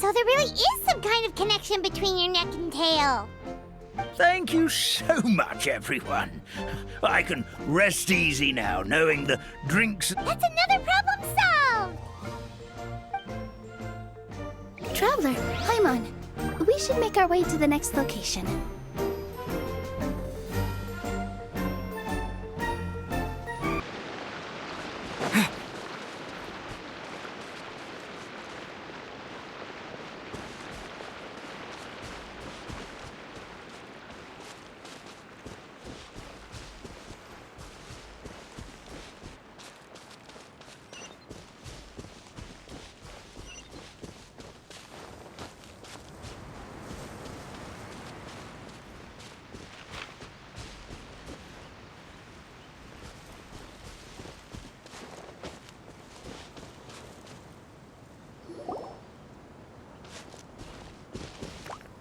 So there really is some kind of connection between your neck and tail. Thank you so much, everyone. I can rest easy now, knowing the drinks... That's another problem solved! Traveler, Paimon, we should make our way to the next location.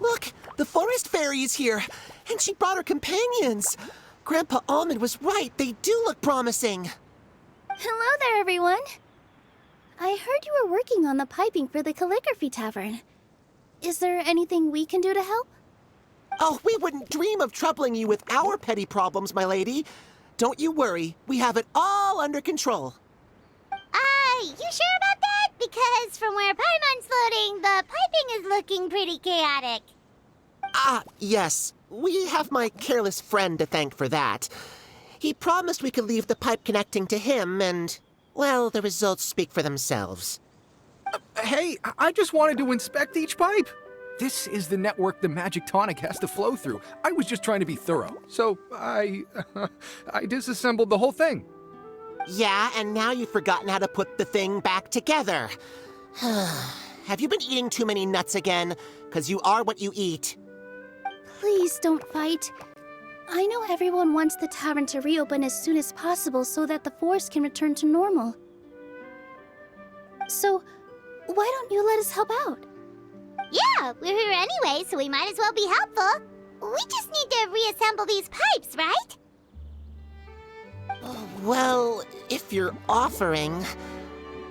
Look, the forest fairy is here, and she brought her companions. Grandpa Almond was right. They do look promising. Hello there, everyone. I heard you were working on the piping for the calligraphy tavern. Is there anything we can do to help? Oh, we wouldn't dream of troubling you with our petty problems, my lady. Don't you worry. We have it all under control. You sure about that? Because from where Paimon's floating, the piping is looking pretty chaotic. Yes. We have my careless friend to thank for that. He promised we could leave the pipe connecting to him, and, well, the results speak for themselves. Hey, I just wanted to inspect each pipe. This is the network the magic tonic has to flow through. I was just trying to be thorough, so I disassembled the whole thing. Yeah, and now you've forgotten how to put the thing back together. Have you been eating too many nuts again? 'Cause you are what you eat. Please don't fight. I know everyone wants the tavern to reopen as soon as possible so that the forest can return to normal. So, why don't you let us help out? Yeah, we're here anyway, so we might as well be helpful. We just need to reassemble these pipes, right? Well, if you're offering...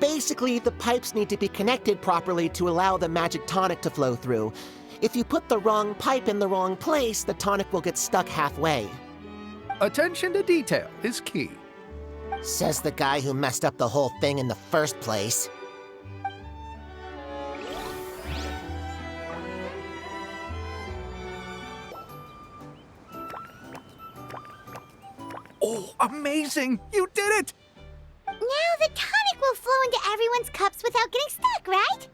Basically, the pipes need to be connected properly to allow the magic tonic to flow through. If you put the wrong pipe in the wrong place, the tonic will get stuck halfway. Attention to detail is key. Says the guy who messed up the whole thing in the first place. Oh, amazing! You did it! Now the tonic will flow into everyone's cups without getting stuck, right?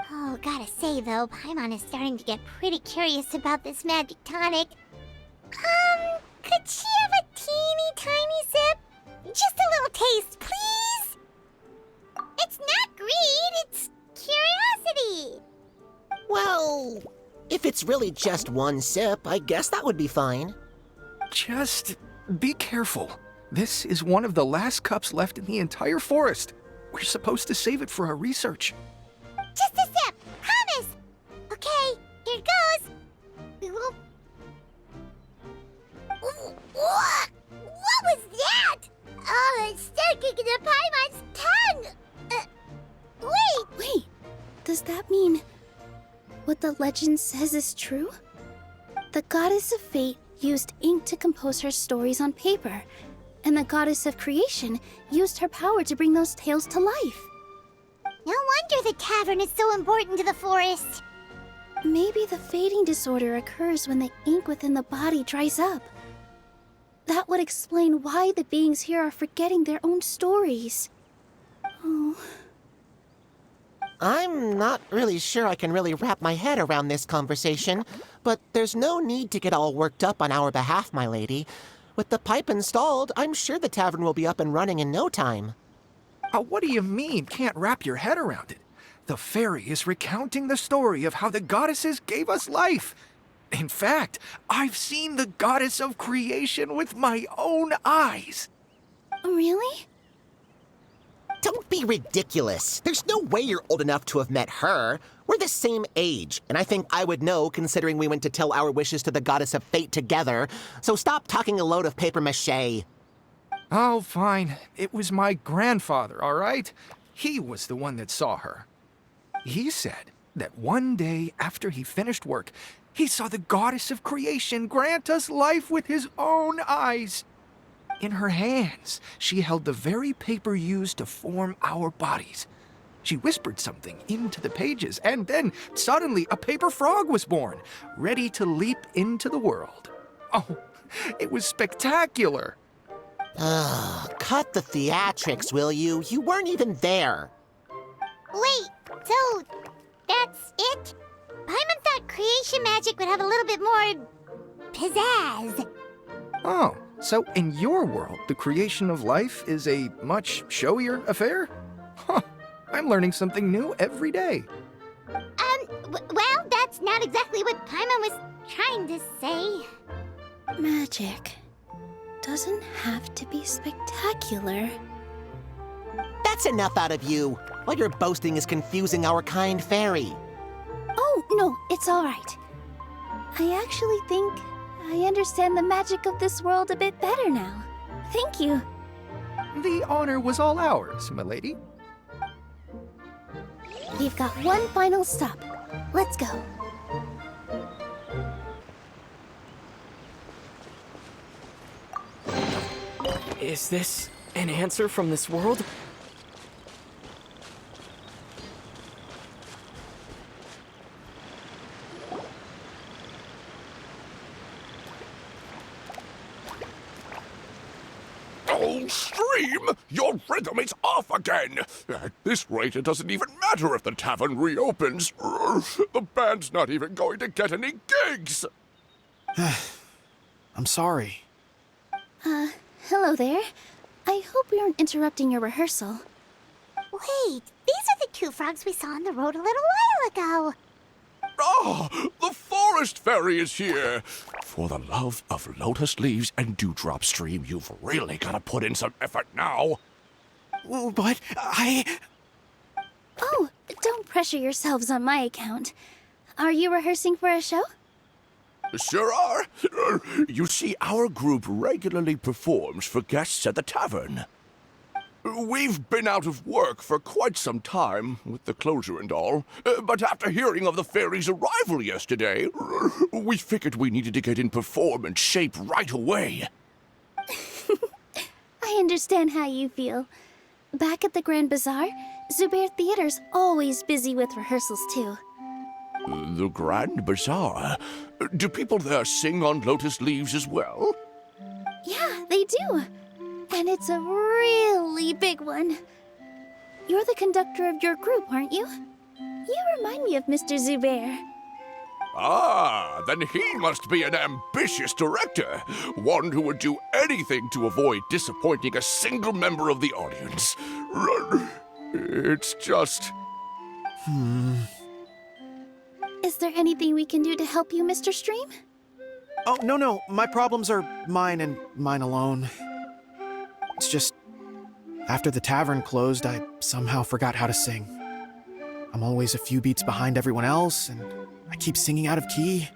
Oh, gotta say though, Paimon is starting to get pretty curious about this magic tonic. Could she have a teeny tiny sip? Just a little taste, please? It's not greed, it's curiosity. Well, if it's really just one sip, I guess that would be fine. Just be careful. This is one of the last cups left in the entire forest. We're supposed to save it for our research. Just a sip, promise. Okay, here it goes. We will... What was that? Oh, it's sticking to Paimon's tongue. Wait. Does that mean what the legend says is true? The goddess of fate used ink to compose her stories on paper, and the goddess of creation used her power to bring those tales to life. No wonder the tavern is so important to the forest. Maybe the fading disorder occurs when the ink within the body dries up. That would explain why the beings here are forgetting their own stories. Oh. I'm not really sure I can really wrap my head around this conversation, but there's no need to get all worked up on our behalf, my lady. With the pipe installed, I'm sure the tavern will be up and running in no time. What do you mean, can't wrap your head around it? The fairy is recounting the story of how the goddesses gave us life. In fact, I've seen the goddess of creation with my own eyes. Really? Don't be ridiculous. There's no way you're old enough to have met her. We're the same age, and I think I would know considering we went to tell our wishes to the goddess of fate together. So stop talking a load of papier-mâché. Oh, fine. It was my grandfather, all right? He was the one that saw her. He said that one day after he finished work, he saw the goddess of creation grant us life with his own eyes. In her hands, she held the very paper used to form our bodies. She whispered something into the pages, and then suddenly a paper frog was born, ready to leap into the world. Oh, it was spectacular. Ugh, cut the theatrics, will you? You weren't even there. Wait, so that's it? Paimon thought creation magic would have a little bit more pizzazz. Oh, so in your world, the creation of life is a much showier affair? Huh, I'm learning something new every day. Well, that's not exactly what Paimon was trying to say. Magic doesn't have to be spectacular. That's enough out of you. What you're boasting is confusing our kind fairy. Oh, no, it's all right. I actually think I understand the magic of this world a bit better now. Thank you. The honor was all ours, milady. We've got one final stop. Let's go. Is this an answer from this world? Oh, Stream! Your rhythm is off again! At this rate, it doesn't even matter if the tavern reopens. The band's not even going to get any gigs! I'm sorry. Hello there. I hope we aren't interrupting your rehearsal. Wait, these are the two frogs we saw on the road a little while ago. Ah, the forest fairy is here! For the love of lotus leaves and dewdrop, Stream, you've really got to put in some effort now. But Oh, don't pressure yourselves on my account. Are you rehearsing for a show? Sure are. You see, our group regularly performs for guests at the tavern. We've been out of work for quite some time, with the closure and all, but after hearing of the fairy's arrival yesterday, we figured we needed to get in performance shape right away. I understand how you feel. Back at the Grand Bazaar, Zubair Theater's always busy with rehearsals too. The Grand Bazaar? Do people there sing on lotus leaves as well? Yeah, they do. And it's a really big one. You're the conductor of your group, aren't you? You remind me of Mr. Zubair. Ah, then he must be an ambitious director. One who would do anything to avoid disappointing a single member of the audience. It's just... Is there anything we can do to help you, Mr. Stream? oh no, my problems are mine and mine alone. It's just after the tavern closed, I somehow forgot how to sing. I'm always a few beats behind everyone else, and I keep singing out of key.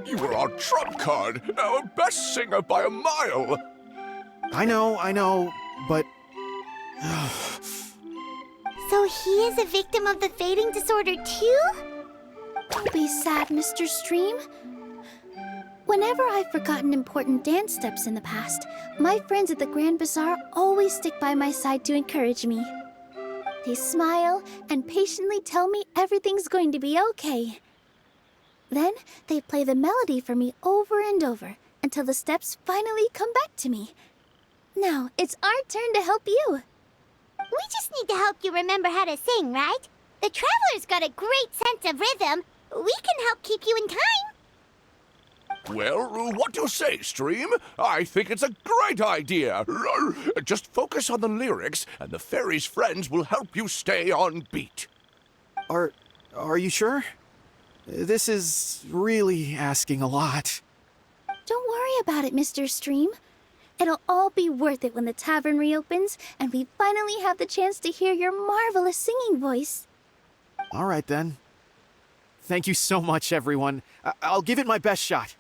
You were our trump card, our best singer by a mile. I know, but So he is a victim of the fading disorder too? Don't be sad, Mr. Stream. Whenever I've forgotten important dance steps in the past, my friends at the Grand Bazaar always stick by my side to encourage me. They smile and patiently tell me everything's going to be okay. Then they play the melody for me over and over until the steps finally come back to me. Now it's our turn to help you. We just need to help you remember how to sing, right? The Traveler's got a great sense of rhythm. We can help keep you in time. Well, what do you say, Stream? I think it's a great idea. Just focus on the lyrics, and the fairy's friends will help you stay on beat. are you sure? This is really asking a lot. Don't worry about it, Mr. Stream. It'll all be worth it when the tavern reopens and we finally have the chance to hear your marvelous singing voice. All right then. Thank you so much, everyone. I'll give it my best shot.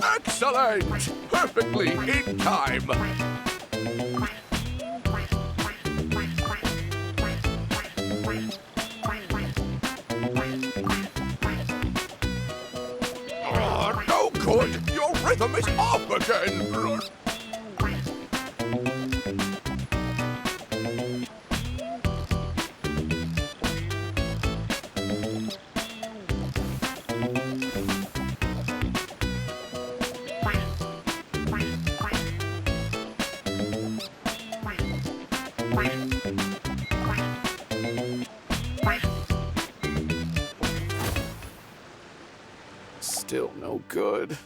Excellent! Perfectly in time. Oh, no good! Your rhythm is off again! Still no good.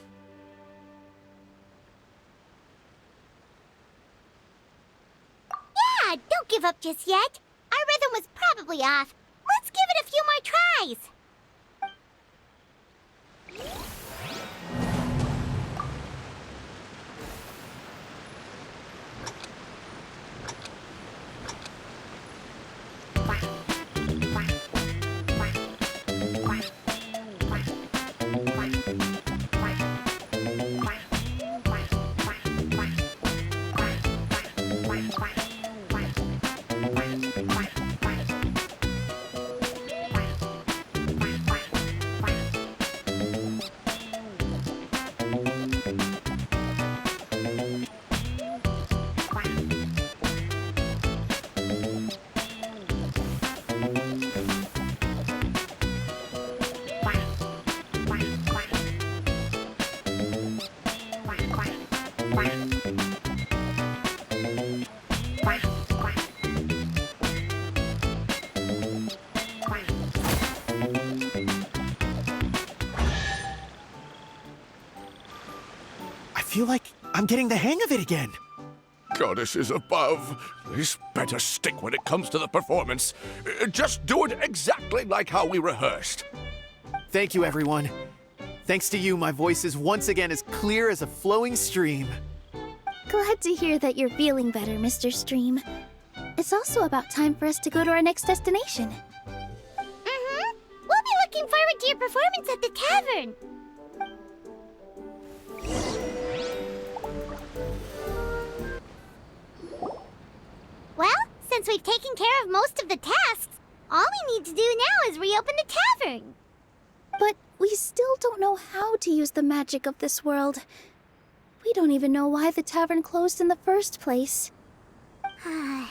Yeah, don't give up just yet. Our rhythm was probably off. Let's give it a few more tries. I feel like I'm getting the hang of it again. Goddesses above, this better stick when it comes to the performance. Just do it exactly like how we rehearsed. Thank you, everyone. Thanks to you, my voice is once again as clear as a flowing stream. Glad to hear that you're feeling better, Mr. Stream. It's also about time for us to go to our next destination. Mm-hmm. We'll be looking forward to your performance at the tavern. Well, since we've taken care of most of the tasks, all we need to do now is reopen the tavern. But we still don't know how to use the magic of this world. We don't even know why the tavern closed in the first place. Oh,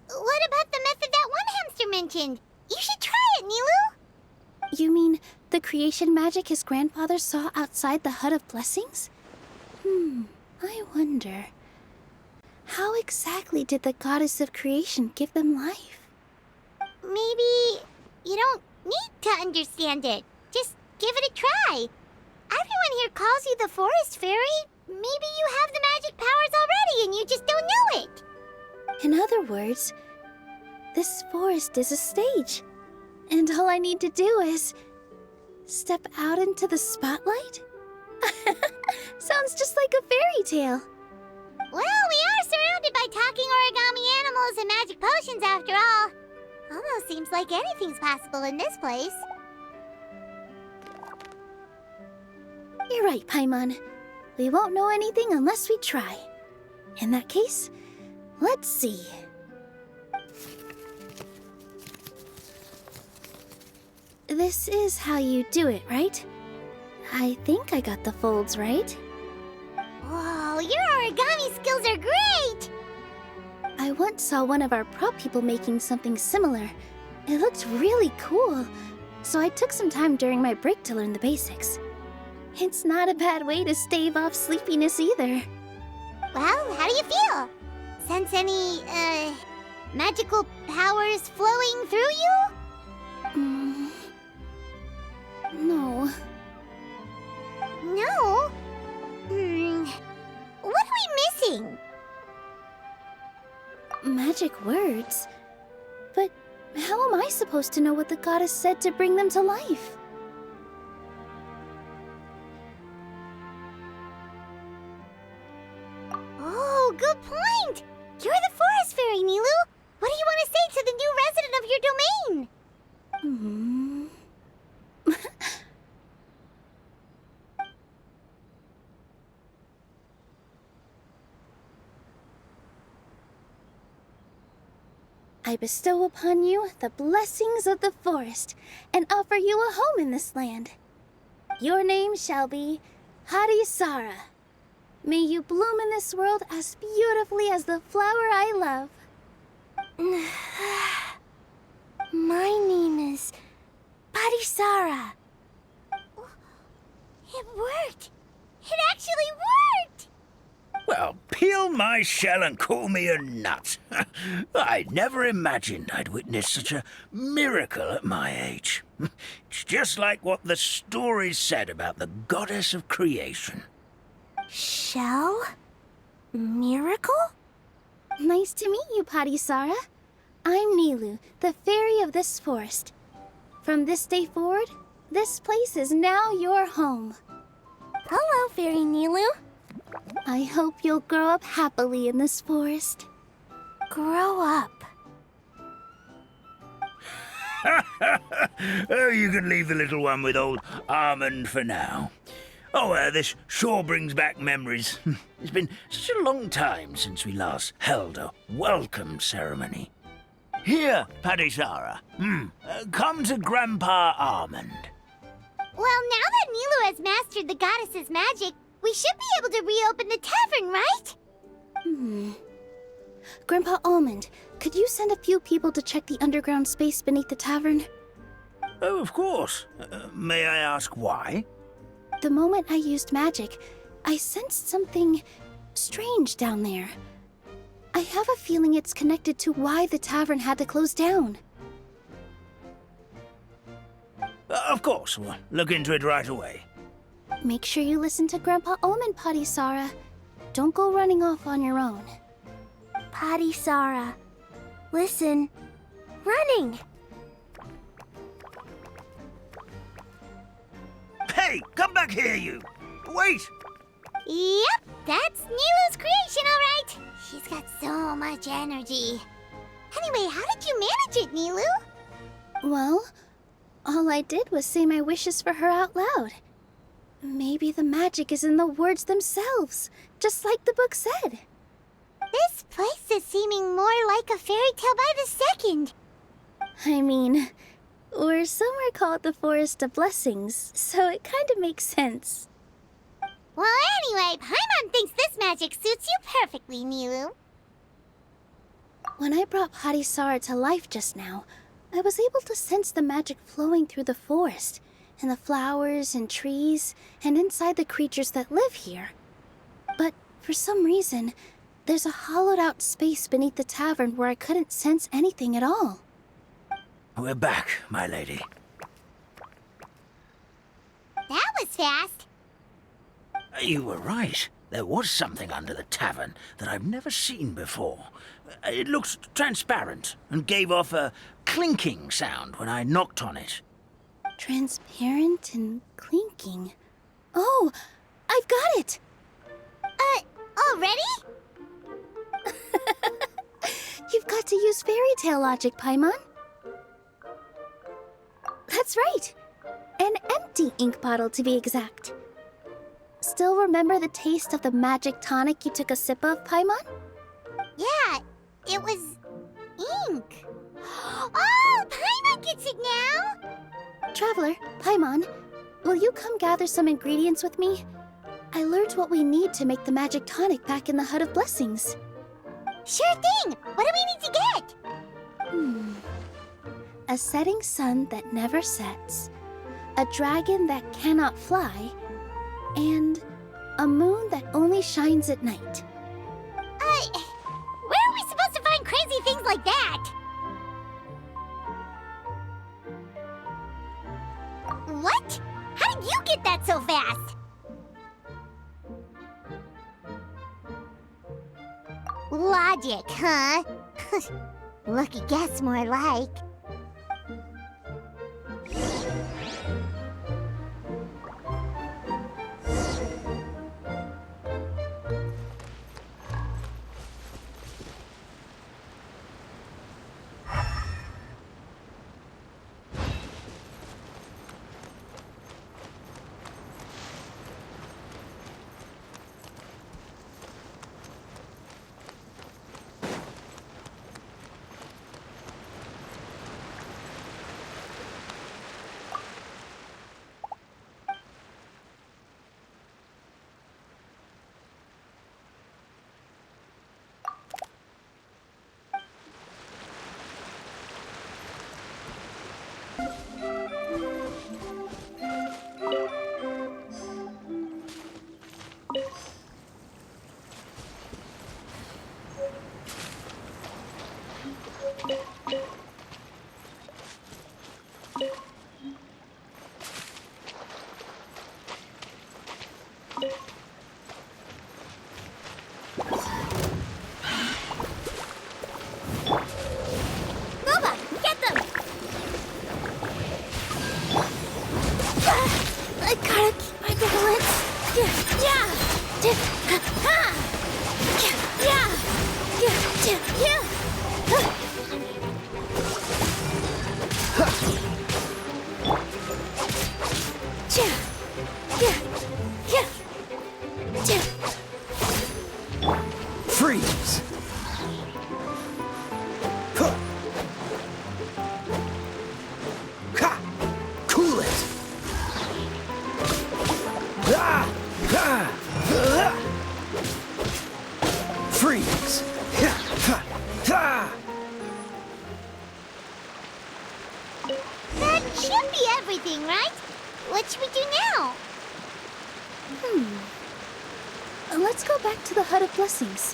what about the method that one hamster mentioned? You should try it, Nilu. You mean the creation magic his grandfather saw outside the Hut of Blessings? I wonder. How exactly did the goddess of creation give them life? Maybe you don't need to understand it. Just give it a try. Everyone here calls you the Forest Fairy. Maybe you have the magic powers already and you just don't know it. In other words, this forest is a stage. And all I need to do is step out into the spotlight? Sounds just like a fairy tale. Well, we are surrounded by talking origami animals and magic potions after all. Almost seems like anything's possible in this place. You're right, Paimon. We won't know anything unless we try. In that case, let's see. This is how you do it, right? I think I got the folds right. Whoa, your origami skills are great! I once saw one of our prop people making something similar. It looked really cool, so I took some time during my break to learn the basics. It's not a bad way to stave off sleepiness either. Well, how do you feel? Sense any, magical powers flowing through you? No. No? What are we missing? Magic words? But how am I supposed to know what the goddess said to bring them to life? Oh, good point! You're the Forest Fairy, Nilu! What do you want to say to the new resident of your domain? I bestow upon you the blessings of the forest and offer you a home in this land. Your name shall be Harisara. May you bloom in this world as beautifully as the flower I love. My name is Harisara. It worked! It actually worked! Well, peel my shell and call me a nut. I never imagined I'd witness such a miracle at my age. It's just like what the stories said about the goddess of creation. Shell? Miracle? Nice to meet you, Harisara. I'm Nilu, the fairy of this forest. From this day forward, this place is now your home. Hello, Fairy Nilu. I hope you'll grow up happily in this forest. Grow up. Oh, you can leave the little one with old Almond for now. Oh, this sure brings back memories. It's been such a long time since we last held a welcome ceremony. Here, Padisara. Come to Grandpa Almond. Well, now that Nilu has mastered the goddess's magic, we should be able to reopen the tavern, right? Grandpa Almond, could you send a few people to check the underground space beneath the tavern? Oh, of course. May I ask why? The moment I used magic, I sensed something strange down there. I have a feeling it's connected to why the tavern had to close down. Of course. We'll look into it right away. Make sure you listen to Grandpa Almond, Padisara. Don't go running off on your own. Padisara, listen. Running! Hey, come back here, you! Wait! Yep, that's Nilu's creation, all right. She's got so much energy. Anyway, how did you manage it, Nilu? Well, all I did was say my wishes for her out loud. Maybe the magic is in the words themselves, just like the book said. This place is seeming more like a fairy tale by the second. I mean, we're somewhere called the Forest of Blessings, so it kind of makes sense. Well, anyway, Paimon thinks this magic suits you perfectly, Nilu. When I brought Harisara to life just now, I was able to sense the magic flowing through the forest, and the flowers and trees, and inside the creatures that live here. But for some reason, there's a hollowed-out space beneath the tavern where I couldn't sense anything at all. We're back, my lady. That was fast. You were right. There was something under the tavern that I've never seen before. It looked transparent and gave off a clinking sound when I knocked on it. Transparent and clinking. Oh, I've got it! Already? You've got to use fairy tale logic, Paimon. That's right. An empty ink bottle, to be exact. Still remember the taste of the magic tonic you took a sip of, Paimon? Yeah, it was ink. Oh, Paimon gets it now! Traveler, Paimon, will you come gather some ingredients with me? I learned what we need to make the magic tonic back in the Hut of Blessings. Sure thing! What do we need to get? A setting sun that never sets, a dragon that cannot fly, and a moon that only shines at night. Where are we supposed to find crazy things like that? What? How did you get that so fast? Logic, huh? Lucky guess, more like. I gotta keep my balance. Yeah. Freeze! Huh. Ha! Cool it! Ah! Ah! Ah! Freeze! Ha! Ha! Ha! That should be everything, right? What should we do now? Let's go back to the Hut of Blessings.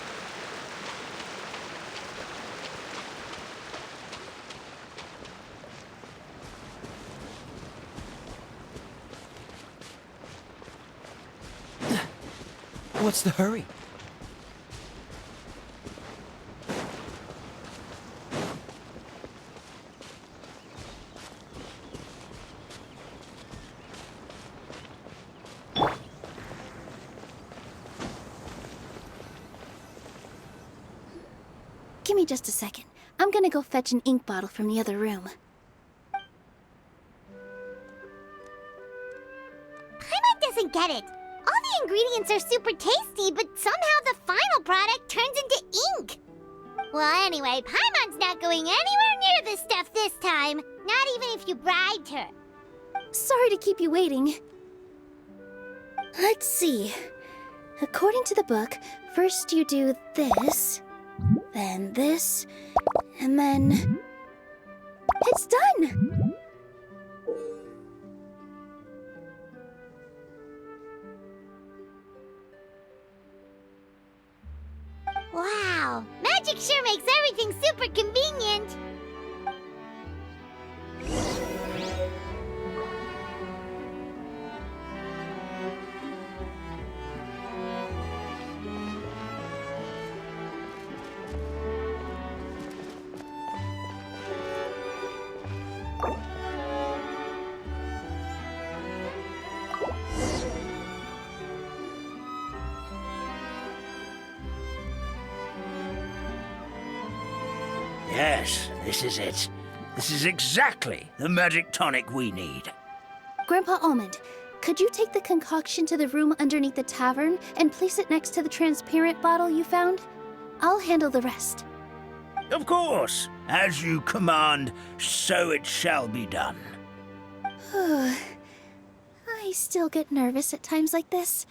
What's the hurry? Give me just a second. I'm gonna go fetch an ink bottle from the other room. Paimon doesn't get it. All the ingredients are super tasty, but somehow the final product turns into ink. Well, anyway, Paimon's not going anywhere near this stuff this time. Not even if you bribed her. Sorry to keep you waiting. Let's see. According to the book, first you do this, then this, and then... It's done! Wow, magic sure makes everything super convenient. Yes, this is it. This is exactly the magic tonic we need. Grandpa Almond, could you take the concoction to the room underneath the tavern and place it next to the transparent bottle you found? I'll handle the rest. Of course. As you command, so it shall be done. I still get nervous at times like this.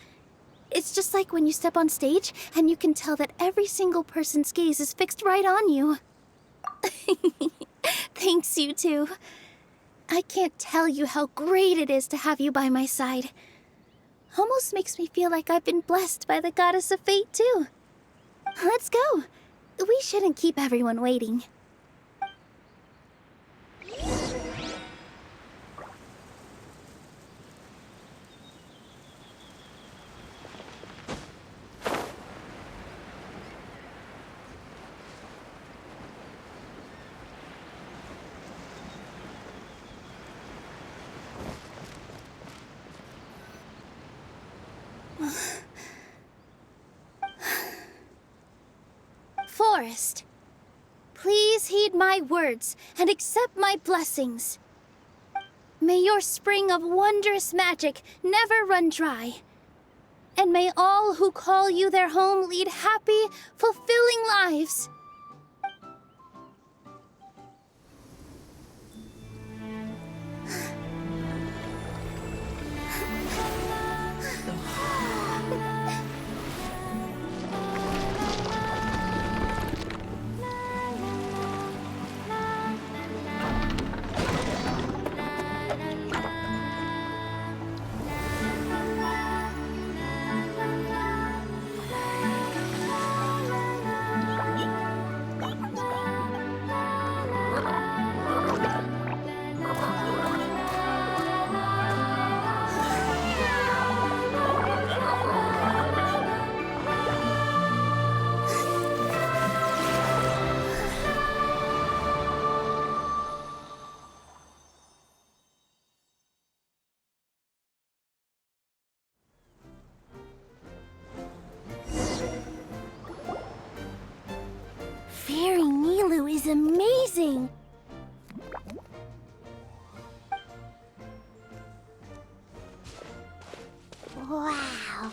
It's just like when you step on stage and you can tell that every single person's gaze is fixed right on you. Thanks, you two. I can't tell you how great it is to have you by my side. Almost makes me feel like I've been blessed by the Goddess of Fate, too. Let's go. We shouldn't keep everyone waiting. Forest, please heed my words and accept my blessings. May your spring of wondrous magic never run dry. And may all who call you their home lead happy, fulfilling lives. amazing. Wow,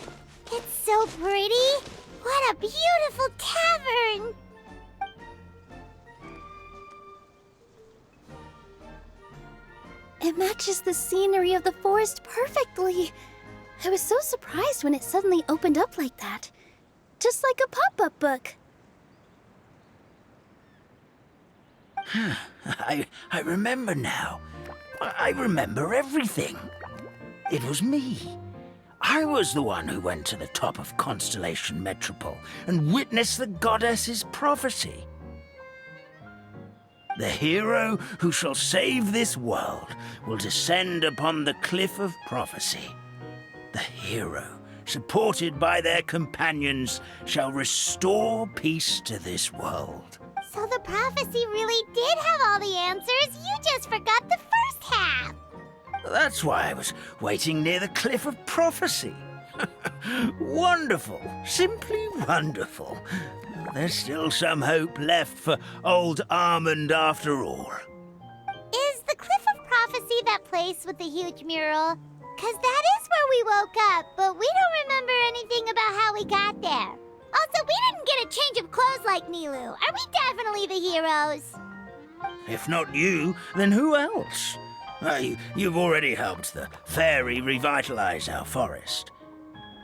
it's so pretty. What a beautiful tavern. It matches the scenery of the forest perfectly. I was so surprised when it suddenly opened up like that. Just like a pop-up book. I remember now. I remember everything. It was me. I was the one who went to the top of Constellation Metropole and witnessed the goddess's prophecy. The hero who shall save this world will descend upon the cliff of prophecy. The hero, supported by their companions, shall restore peace to this world. So the prophecy really did have all the answers. You just forgot the first half. That's why I was waiting near the cliff of prophecy. Wonderful, simply wonderful. There's still some hope left for old Armand after all. Is the Cliff of Prophecy that place with the huge mural? 'Cause that is where we woke up, but we don't remember anything about how we got there. Also, we didn't get a change of clothes like Nilu. Are we definitely the heroes? If not you, then who else? You've already helped the fairy revitalize our forest.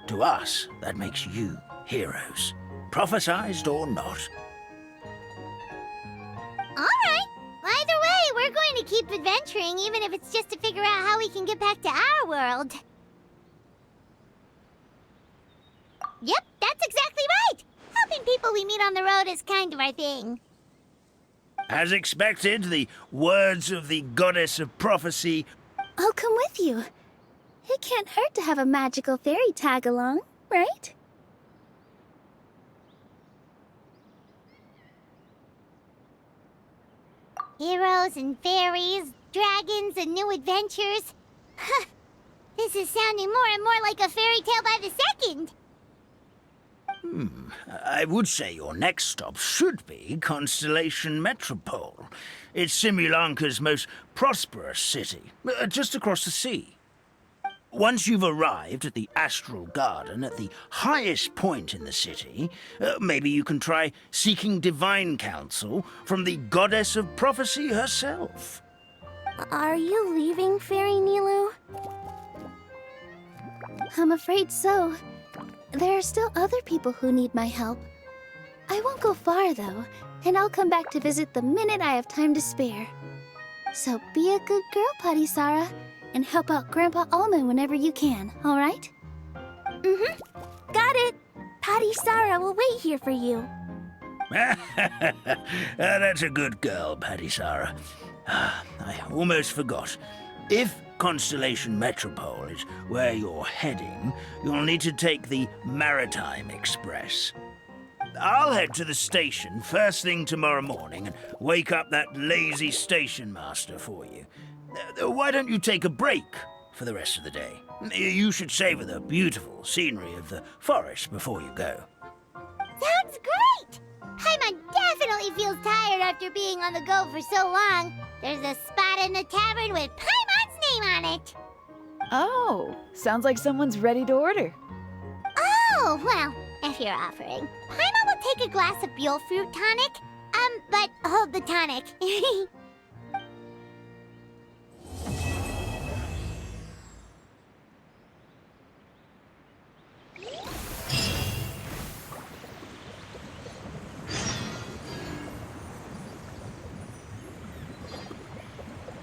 To us, that makes you heroes, prophesized or not. All right. Either way, we're going to keep adventuring, even if it's just to figure out how we can get back to our world. Yep, that's exactly right. Helping people we meet on the road is kind of our thing. As expected, the words of the goddess of prophecy. I'll come with you. It can't hurt to have a magical fairy tag along, right? Heroes and fairies, dragons and new adventures. This is sounding more and more like a fairy tale by the second. I would say your next stop should be Constellation Metropole. It's Simulanka's most prosperous city, just across the sea. Once you've arrived at the Astral Garden at the highest point in the city, maybe you can try seeking divine counsel from the goddess of prophecy herself. Are you leaving, Fairy Nilu? I'm afraid so. There are still other people who need my help. I won't go far, though, and I'll come back to visit the minute I have time to spare. So be a good girl, Patisara, and help out Grandpa Alma whenever you can, all right? Mm-hmm. Got it. Patisara will wait here for you. That's a good girl, Patisara. I almost forgot. If Constellation Metropole is where you're heading, you'll need to take the Maritime Express. I'll head to the station first thing tomorrow morning and wake up that lazy station master for you. Why don't you take a break for the rest of the day? You should savor the beautiful scenery of the forest before you go. Sounds great! Paimon definitely feels tired after being on the go for so long. There's a spot in the tavern with Paimon's name on it. Oh, sounds like someone's ready to order. Oh, well, if you're offering. Paimon will take a glass of Buell fruit tonic. But hold the tonic.